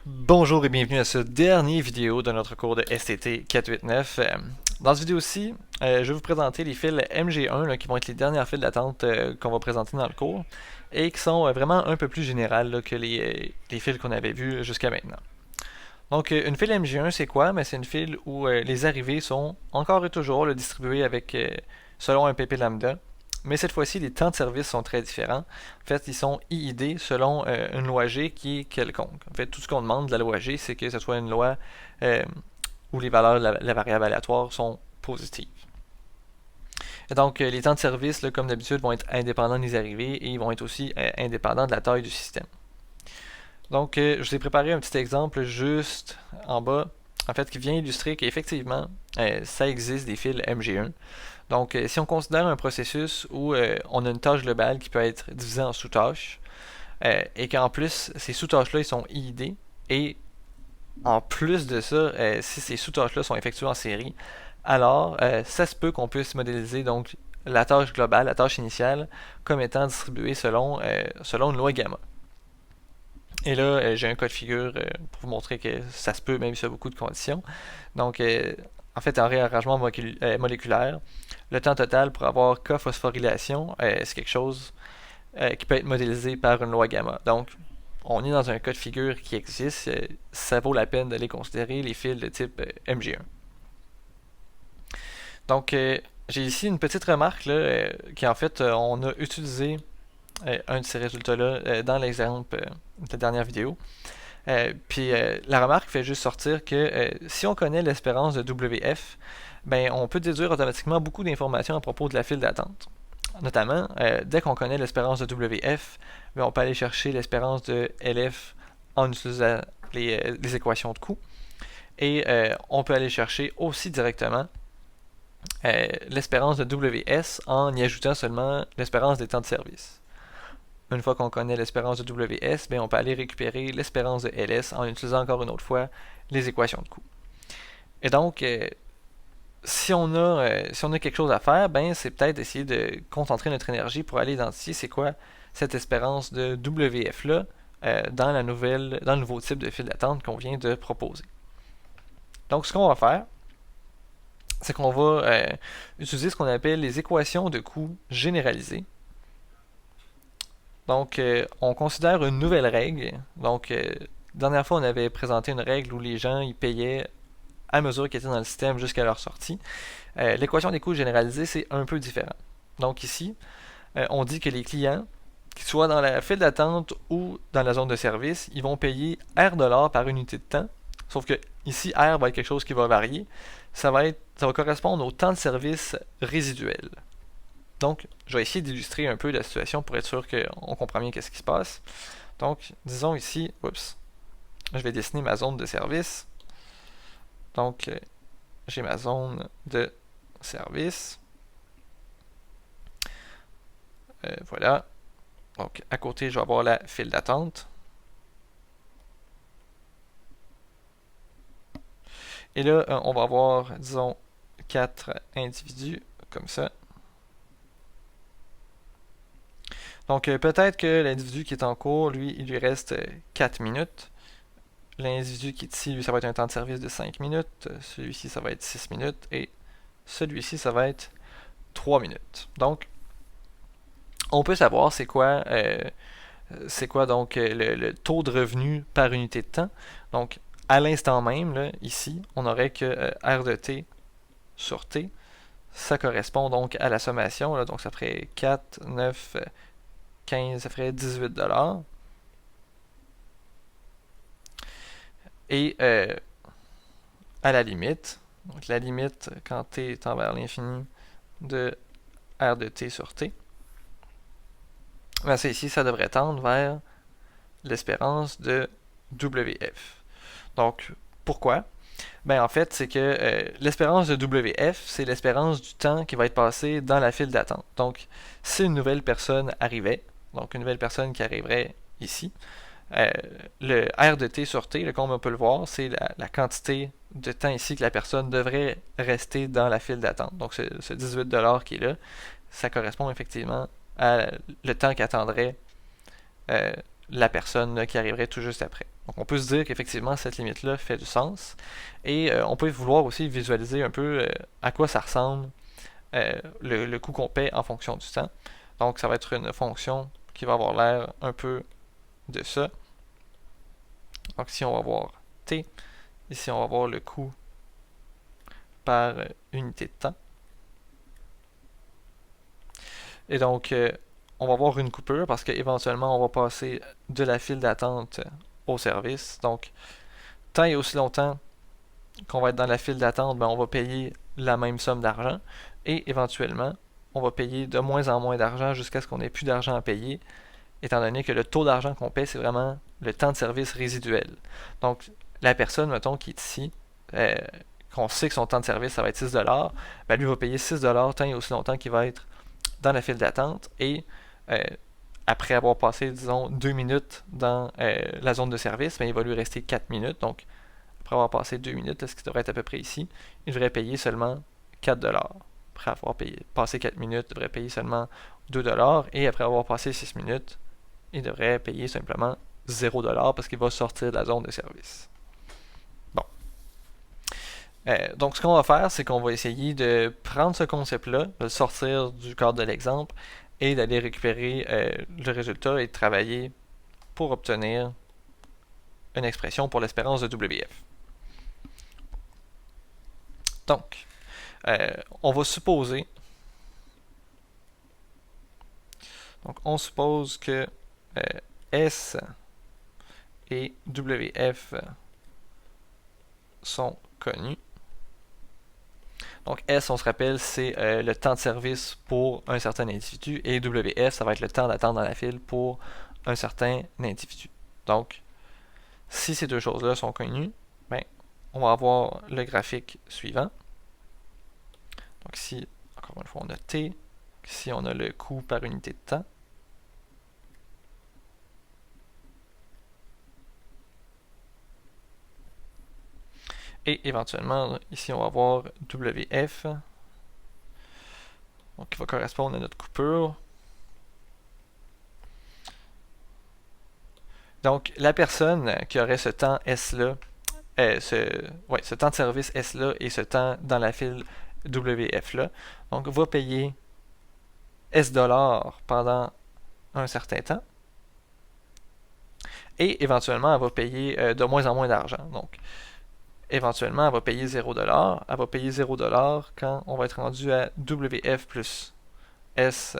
Bonjour et bienvenue à ce dernier vidéo de notre cours de STT 489. Dans cette vidéo-ci, je vais vous présenter les fils MG1 là, qui vont être les dernières files d'attente qu'on va présenter dans le cours et qui sont vraiment un peu plus générales là, que les fils qu'on avait vus jusqu'à maintenant. Donc, une file MG1, c'est quoi? C'est une file où les arrivées sont encore et toujours distribuées avec selon un PP lambda. Mais cette fois-ci, les temps de service sont très différents. En fait, ils sont IID selon une loi G qui est quelconque. En fait, tout ce qu'on demande de la loi G, c'est que ce soit une loi où les valeurs de la variable aléatoire sont positives. Et donc, les temps de service, là, comme d'habitude, vont être indépendants des arrivées et ils vont être aussi indépendants de la taille du système. Donc, je vous ai préparé un petit exemple juste en bas, en fait, qui vient illustrer qu'effectivement, ça existe des fils MG1. Donc, si on considère un processus où on a une tâche globale qui peut être divisée en sous-tâches, et qu'en plus, ces sous-tâches-là, ils sont IID, et en plus de ça, si ces sous-tâches-là sont effectuées en série, alors ça se peut qu'on puisse modéliser donc la tâche globale, la tâche initiale, comme étant distribuée selon une loi gamma. Et là, j'ai un cas de figure pour vous montrer que ça se peut, même s'il y a beaucoup de conditions. Donc, en fait, en réarrangement moléculaire, le temps total pour avoir K phosphorylation, c'est quelque chose qui peut être modélisé par une loi gamma. Donc, on est dans un cas de figure qui existe. Ça vaut la peine de les considérer, les fils de type MG1. Donc, j'ai ici une petite remarque là, qui en fait, on a utilisé un de ces résultats-là dans l'exemple de la dernière vidéo. Puis la remarque fait juste sortir que si on connaît l'espérance de WF, ben, on peut déduire automatiquement beaucoup d'informations à propos de la file d'attente. Notamment, dès qu'on connaît l'espérance de WF, ben, on peut aller chercher l'espérance de LF en utilisant les équations de coût. Et on peut aller chercher aussi directement l'espérance de WS en y ajoutant seulement l'espérance des temps de service. Une fois qu'on connaît l'espérance de WS, ben on peut aller récupérer l'espérance de LS en utilisant encore une autre fois les équations de coût. Et donc, si on a quelque chose à faire, ben c'est peut-être d'essayer de concentrer notre énergie pour aller identifier c'est quoi cette espérance de WF là dans le nouveau type de file d'attente qu'on vient de proposer. Donc, ce qu'on va faire, c'est qu'on va utiliser ce qu'on appelle les équations de coût généralisées. Donc, on considère une nouvelle règle. Donc, dernière fois, on avait présenté une règle où les gens ils payaient à mesure qu'ils étaient dans le système jusqu'à leur sortie. L'équation des coûts généralisés, c'est un peu différent. Donc ici, on dit que les clients, qu'ils soient dans la file d'attente ou dans la zone de service, ils vont payer R$ par unité de temps. Sauf que ici, R va être quelque chose qui va varier. Ça va correspondre au temps de service résiduel. Donc, je vais essayer d'illustrer un peu la situation pour être sûr qu'on comprend bien qu'est-ce qui se passe. Donc, disons ici, je vais dessiner ma zone de service. Donc, j'ai ma zone de service. Voilà. Donc, à côté, je vais avoir la file d'attente. Et là, on va avoir, disons, 4 individus, comme ça. Donc, peut-être que l'individu qui est en cours, lui, il lui reste 4 minutes. L'individu qui est ici, lui, ça va être un temps de service de 5 minutes. Celui-ci, ça va être 6 minutes. Et celui-ci, ça va être 3 minutes. Donc, on peut savoir c'est quoi donc le taux de revenu par unité de temps. Donc, à l'instant même, là, ici, on aurait que R de T sur T. Ça correspond donc à la sommation. Là, donc, ça ferait 4, 9, 15, ça ferait 18$. Et à la limite, donc la limite quand t est envers l'infini de R de t sur t, ben c'est ici, ça devrait tendre vers l'espérance de WF. Donc, pourquoi? Ben en fait, c'est que l'espérance de WF, c'est l'espérance du temps qui va être passé dans la file d'attente. Donc, si une nouvelle personne arrivait, donc une nouvelle personne qui arriverait ici, le R de t sur t, comme on peut le voir, c'est la quantité de temps ici que la personne devrait rester dans la file d'attente. Donc, ce 18$ qui est là, ça correspond effectivement à le temps qu'attendrait la personne qui arriverait tout juste après. Donc on peut se dire qu'effectivement cette limite-là fait du sens. Et on peut vouloir aussi visualiser un peu à quoi ça ressemble le coût qu'on paie en fonction du temps. Donc ça va être une fonction qui va avoir l'air un peu de ça. Donc ici on va voir t, ici on va voir le coût par unité de temps. Et donc on va avoir une coupure parce qu'éventuellement on va passer de la file d'attente au service. Donc tant et aussi longtemps qu'on va être dans la file d'attente, ben, on va payer la même somme d'argent et éventuellement on va payer de moins en moins d'argent jusqu'à ce qu'on n'ait plus d'argent à payer, étant donné que le taux d'argent qu'on paie, c'est vraiment le temps de service résiduel. Donc, la personne, mettons, qui est ici, qu'on sait que son temps de service, ça va être 6$, ben, lui va payer 6$ tant et aussi longtemps qu'il va être dans la file d'attente et après avoir passé, disons, 2 minutes dans la zone de service, ben, il va lui rester 4 minutes. Donc, après avoir passé 2 minutes, ce qui devrait être à peu près ici, il devrait payer seulement 4$. Après avoir passé 4 minutes, il devrait payer seulement 2$. Et après avoir passé 6 minutes, il devrait payer simplement 0$ parce qu'il va sortir de la zone de service. Bon. Donc ce qu'on va faire, c'est qu'on va essayer de prendre ce concept-là, de le sortir du cadre de l'exemple et d'aller récupérer le résultat et de travailler pour obtenir une expression pour l'espérance de WF. Donc, on va supposer, donc on suppose que S et WF sont connus. Donc S, on se rappelle, c'est le temps de service pour un certain individu et WF, ça va être le temps d'attente dans la file pour un certain individu. Donc, si ces deux choses-là sont connues, ben, on va avoir le graphique suivant. Donc ici, encore une fois, on a T. Ici, on a le coût par unité de temps. Et éventuellement, ici, on va avoir WF. Donc, qui va correspondre à notre coupure. Donc, la personne qui aurait ce temps S-là, ce temps de service S-là et ce temps dans la file WF-là, donc va payer S$ pendant un certain temps. Et éventuellement, elle va payer de moins en moins d'argent. Donc, éventuellement, elle va payer 0$. Elle va payer 0$ quand on va être rendu à WF plus S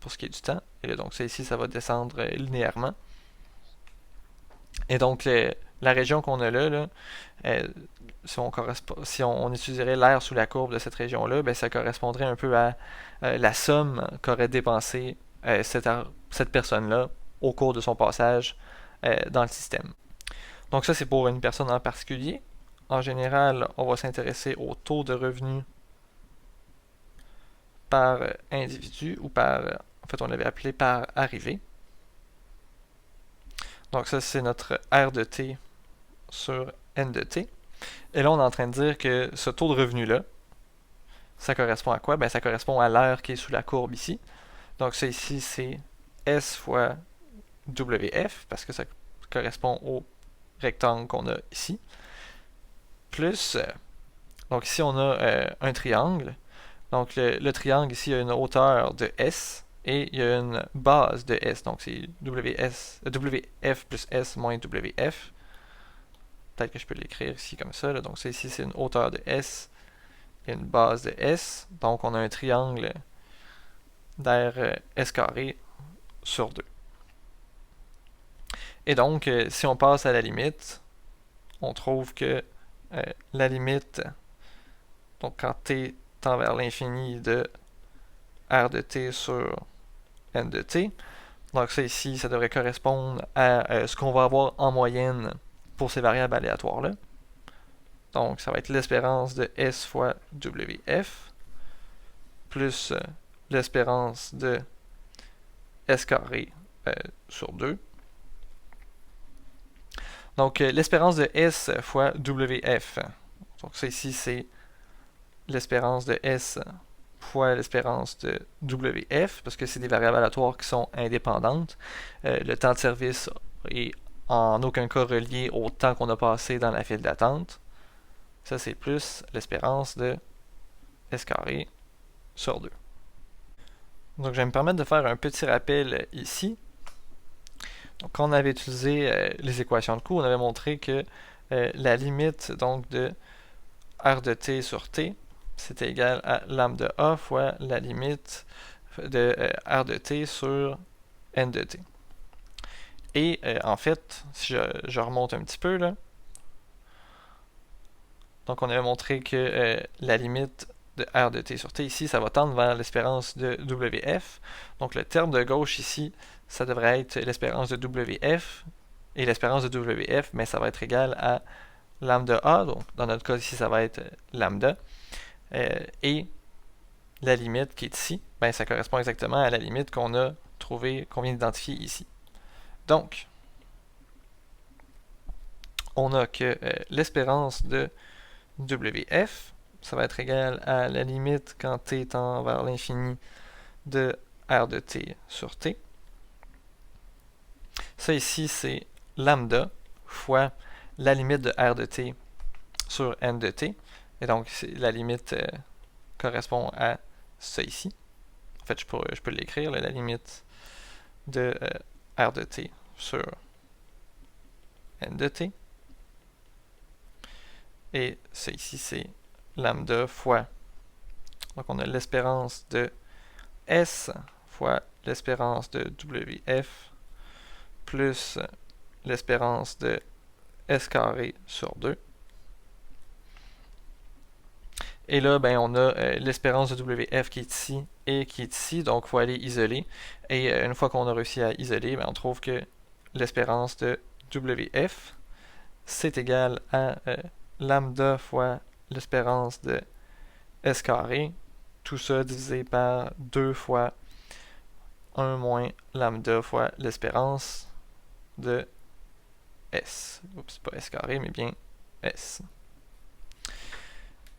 pour ce qui est du temps. Et là, donc, ça ici, ça va descendre linéairement. Et donc, la région qu'on a là si on utiliserait l'air sous la courbe de cette région-là, ben, ça correspondrait un peu à la somme qu'aurait dépensé cette personne-là au cours de son passage dans le système. Donc ça, c'est pour une personne en particulier. En général, on va s'intéresser au taux de revenu par individu ou par, en fait, on l'avait appelé par arrivée. Donc ça, c'est notre R de T sur N de T. Et là, on est en train de dire que ce taux de revenu-là, ça correspond à quoi? Ben, ça correspond à l'air qui est sous la courbe ici. Donc ça ici, c'est S fois WF, parce que ça correspond au rectangle qu'on a ici. Plus, donc ici, on a un triangle. Donc le triangle ici a une hauteur de S et il y a une base de S. Donc c'est WF plus S moins WF. Peut-être que je peux l'écrire ici comme ça. Là. Donc ça ici, c'est une hauteur de S et une base de S. Donc on a un triangle d'air S carré sur 2. Et donc, si on passe à la limite, on trouve que la limite, donc quand t tend vers l'infini de R de t sur N de t, donc ça ici, ça devrait correspondre à ce qu'on va avoir en moyenne pour ces variables aléatoires-là. Donc, ça va être l'espérance de S fois WF plus l'espérance de S carré sur 2. Donc, l'espérance de S fois WF. Donc, ça ici, c'est l'espérance de S fois l'espérance de WF, parce que c'est des variables aléatoires qui sont indépendantes. Le temps de service est en aucun cas relié au temps qu'on a passé dans la file d'attente. Ça, c'est plus l'espérance de S carré sur 2. Donc, je vais me permettre de faire un petit rappel ici. Donc, quand on avait utilisé les équations de coût, on avait montré que la limite donc de R de t sur t, c'était égal à lambda A fois la limite de R de t sur N de t. Et en fait, si je remonte un petit peu là, donc on avait montré que la limite de R de t sur t ici, ça va tendre vers l'espérance de WF. Donc le terme de gauche ici, ça devrait être l'espérance de WF. Et l'espérance de WF, mais ça va être égal à lambda A. Donc dans notre cas ici, ça va être lambda. Et la limite qui est ici, ben, ça correspond exactement à la limite qu'on a trouvée, qu'on vient d'identifier ici. Donc, on a que l'espérance de WF, ça va être égal à la limite quand t tend vers l'infini de R de t sur t. Ça ici, c'est lambda fois la limite de R de t sur N de t. Et donc, la limite correspond à ça ici. En fait, je peux l'écrire, la limite de R de t sur N de t. Et ça ici, c'est lambda fois. Donc, on a l'espérance de S fois l'espérance de WF plus l'espérance de S carré sur 2. Et là, ben, on a l'espérance de WF qui est ici et qui est ici, donc il faut aller isoler. Et une fois qu'on a réussi à isoler, ben, on trouve que l'espérance de WF, c'est égal à lambda fois l'espérance de S carré, tout ça divisé par 2 fois 1 moins lambda fois l'espérance de S. Oups, pas S carré, mais bien S.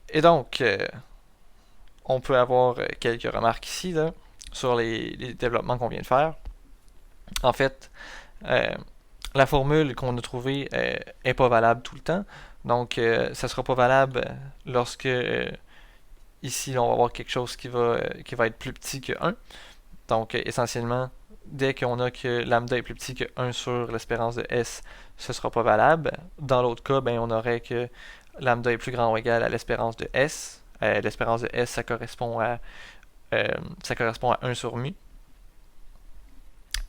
Et donc, on peut avoir quelques remarques ici là, sur les développements qu'on vient de faire. En fait, la formule qu'on a trouvée n'est pas valable tout le temps. Donc, ça ne sera pas valable lorsque ici, là, on va avoir quelque chose qui va être plus petit que 1. Donc, essentiellement, dès qu'on a que lambda est plus petit que 1 sur l'espérance de S, ce ne sera pas valable. Dans l'autre cas, ben, on aurait que lambda est plus grand ou égal à l'espérance de S. L'espérance de S, ça correspond à 1 sur mu.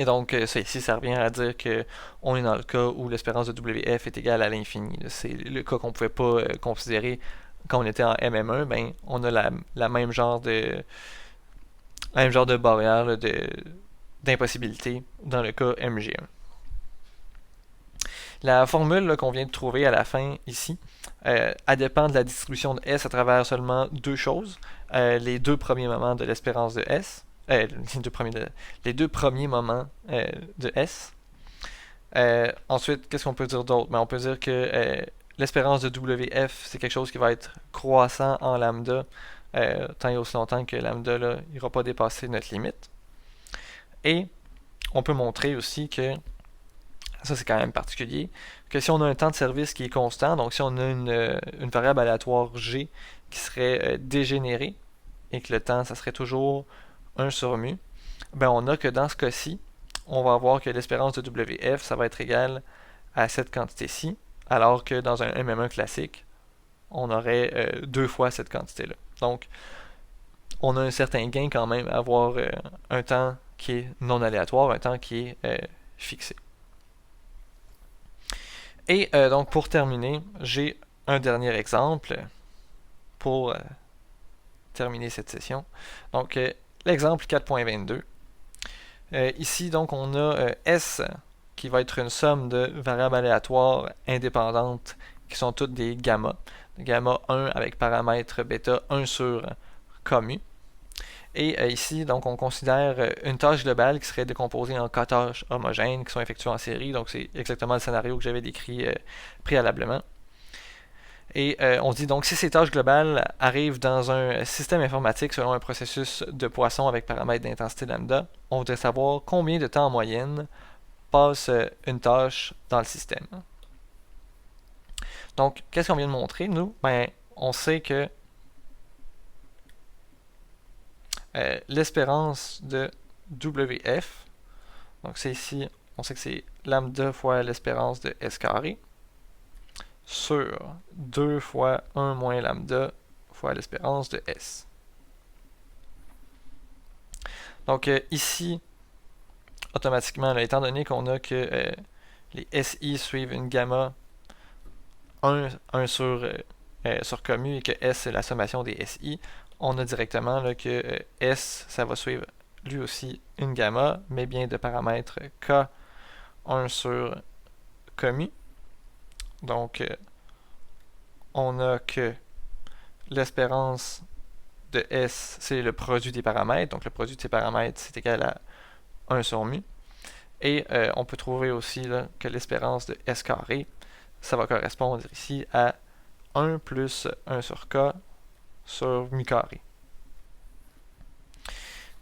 Et donc, ça ici, ça revient à dire qu'on est dans le cas où l'espérance de WF est égale à l'infini. C'est le cas qu'on ne pouvait pas considérer quand on était en MM1. Ben, on a la même genre de barrière d'impossibilité dans le cas MG1. La formule qu'on vient de trouver à la fin ici, elle dépend de la distribution de S à travers seulement deux choses. Les deux premiers moments de l'espérance de S. Les deux premiers moments de S. Ensuite, qu'est-ce qu'on peut dire d'autre? Ben, on peut dire que l'espérance de WF, c'est quelque chose qui va être croissant en lambda, tant et aussi longtemps que lambda n'ira pas dépasser notre limite. Et on peut montrer aussi que, ça c'est quand même particulier, que si on a un temps de service qui est constant, donc si on a une variable aléatoire G qui serait dégénérée, et que le temps, ça serait toujours 1 sur mu, ben on a que dans ce cas-ci, on va voir que l'espérance de WF, ça va être égal à cette quantité-ci, alors que dans un MM1 classique, on aurait deux fois cette quantité-là. Donc, on a un certain gain quand même à avoir un temps qui est non aléatoire, un temps qui est fixé. Et donc, pour terminer, j'ai un dernier exemple pour terminer cette session. Donc, l'exemple 4.22. Ici, donc, on a S qui va être une somme de variables aléatoires indépendantes qui sont toutes des gamma. Gamma 1 avec paramètre bêta 1 sur commu. Et ici, donc, on considère une tâche globale qui serait décomposée en 4 tâches homogènes qui sont effectuées en série. Donc, c'est exactement le scénario que j'avais décrit préalablement. Et on dit donc si ces tâches globales arrivent dans un système informatique selon un processus de Poisson avec paramètres d'intensité lambda, on voudrait savoir combien de temps en moyenne passe une tâche dans le système. Donc, qu'est-ce qu'on vient de montrer, nous? Ben, on sait que l'espérance de WF, donc c'est ici, on sait que c'est lambda fois l'espérance de S carré, sur 2 fois 1 moins lambda fois l'espérance de S. Donc ici, automatiquement, là, étant donné qu'on a que les SI suivent une gamma 1 sur commu et que S c'est la sommation des SI, on a directement là, que S, ça va suivre lui aussi une gamma, mais bien de paramètres K1 sur commu. Donc, on a que l'espérance de S, c'est le produit des paramètres. Donc, le produit de ces paramètres, c'est égal à 1 sur mu. Et on peut trouver aussi là, que l'espérance de S carré, ça va correspondre ici à 1 plus 1 sur K sur mu carré.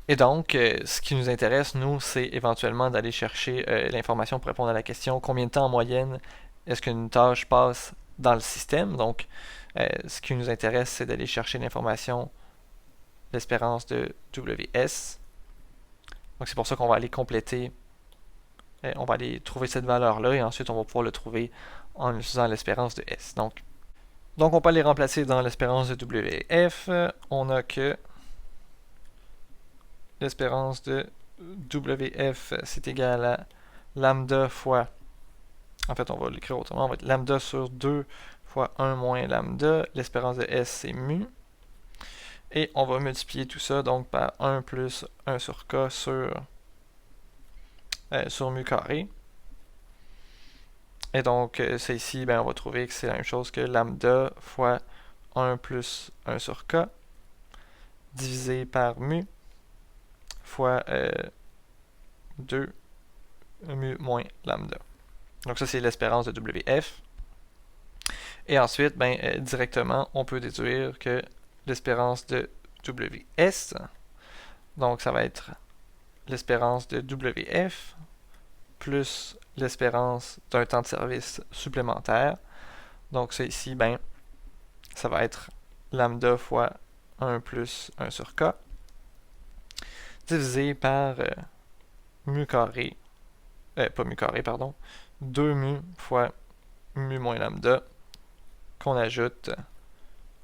Et donc, ce qui nous intéresse, nous, c'est éventuellement d'aller chercher l'information pour répondre à la question combien de temps en moyenne est-ce qu'une tâche passe dans le système. Donc, ce qui nous intéresse, c'est d'aller chercher l'information, l'espérance de WS. Donc, c'est pour ça qu'on va aller compléter, on va aller trouver cette valeur-là et ensuite on va pouvoir le trouver en utilisant l'espérance de S. Donc, on peut aller remplacer dans l'espérance de WF. On a que l'espérance de WF, c'est égal à lambda fois, en fait on va l'écrire autrement, on va être lambda sur 2 fois 1 moins lambda, l'espérance de S c'est mu, et on va multiplier tout ça donc par 1 plus 1 sur K sur mu carré. Et donc, c'est ici, ben, on va trouver que c'est la même chose que lambda fois 1 plus 1 sur K divisé par mu fois 2 mu moins lambda. Donc ça, c'est l'espérance de WF. Et ensuite, ben, directement, on peut déduire que l'espérance de WS, donc ça va être l'espérance de WF plus l'espérance d'un temps de service supplémentaire. Donc ça ici, ben, ça va être lambda fois 1 plus 1 sur K divisé par mu carré, pas mu carré, pardon, 2 mu fois mu moins lambda qu'on ajoute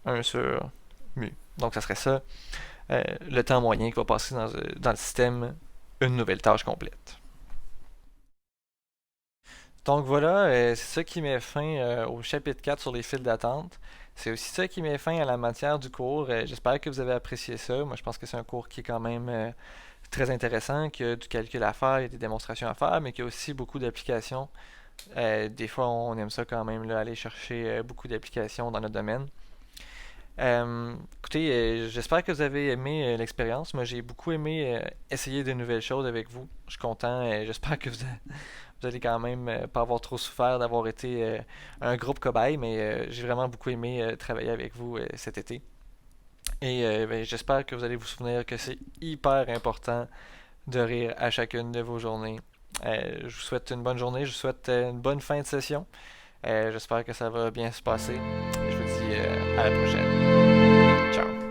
1 sur mu. Donc ça serait ça, le temps moyen qui va passer dans le système une nouvelle tâche complète. Donc voilà, c'est ça qui met fin au chapitre 4 sur les files d'attente. C'est aussi ça qui met fin à la matière du cours. J'espère que vous avez apprécié ça. Moi, je pense que c'est un cours qui est quand même très intéressant, qui a du calcul à faire, il y a des démonstrations à faire, mais qui a aussi beaucoup d'applications. Des fois, on aime ça quand même, là, aller chercher beaucoup d'applications dans notre domaine. Écoutez, j'espère que vous avez aimé l'expérience. Moi, j'ai beaucoup aimé essayer de nouvelles choses avec vous. Je suis content. J'espère que vous allez quand même pas avoir trop souffert d'avoir été un groupe cobaye, mais j'ai vraiment beaucoup aimé travailler avec vous cet été. Et ben, j'espère que vous allez vous souvenir que c'est hyper important de rire à chacune de vos journées. Je vous souhaite une bonne journée, je vous souhaite une bonne fin de session. J'espère que ça va bien se passer. Je vous dis à la prochaine. Ciao.